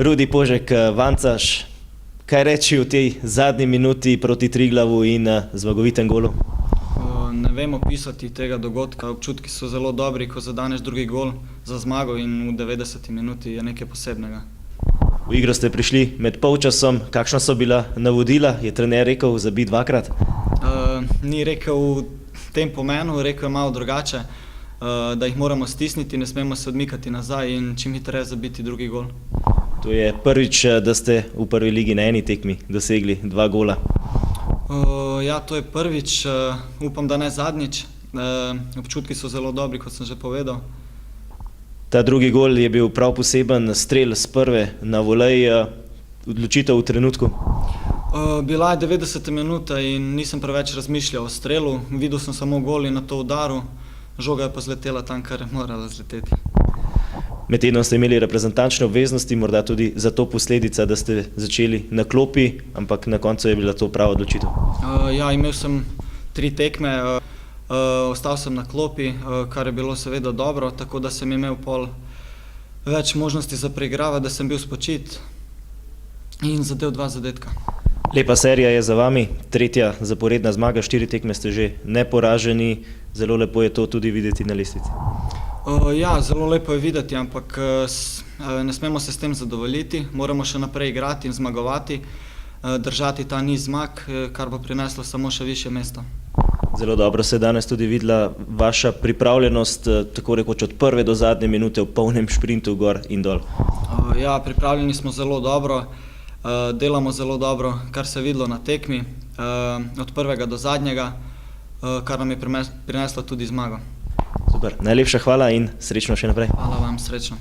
Rudi Požek, Vancaš, kaj reči v tej zadnji minuti proti Triglavu in zmagovitem golu? Ne vem opisati tega dogodka. Občutki so zelo dobri, ko zadaneš drugi gol za zmago in v 90. minuti je nekaj posebnega. V igro ste prišli med polčasom. Kakšna so bila navodila? Je trener rekel zabij dvakrat? Ni rekel v tem pomenu, rekel je malo drugače, da jih moramo stisniti, ne smemo se odmikati nazaj in čim hitreje zabiti drugi gol. To je prvič, da ste v prvi ligi na eni tekmi dosegli 2 gola. Ja, to je prvič, upam, da ne zadnjič. Občutki so zelo dobri, kot sem že povedal. Ta drugi gol je bil prav poseben strel z prve na volej, odločitev v trenutku. Bila je 90. minuta in nisem preveč razmišljal o strelu, videl sem samo gol in na to udaru, žoga je pa zletela tam, kar je morala zleteti. Med tednom ste imeli reprezentančne obveznosti, morda tudi zato posledica, da ste začeli na klopi, ampak na koncu je bila to prava odločitev. Ja, imel sem 3 tekme, ostal sem na klopi, kar je bilo seveda dobro, tako da sem imel pol več možnosti za preigravati, da sem bil spočit in zadel 2 zadetka. Lepa serija je za vami, 3. zaporedna zmaga, 4 tekme ste že neporaženi, zelo lepo je to tudi videti na lestvici. Ja, zelo lepo je videti, ampak ne smemo se s tem zadovoljiti, moramo še naprej igrati in zmagovati, držati ta niz zmag, kar bo prineslo samo še višje mesto. Zelo dobro se je danes tudi videla vaša pripravljenost, tako rekoč od prve do zadnje minute v polnem šprintu gor in dol. Ja, pripravljeni smo zelo dobro, delamo zelo dobro, kar se je videlo na tekmi, od prvega do zadnjega, kar nam je prineslo tudi zmago. Super, najlepša hvala in srečno še naprej. Hvala vam, srečno.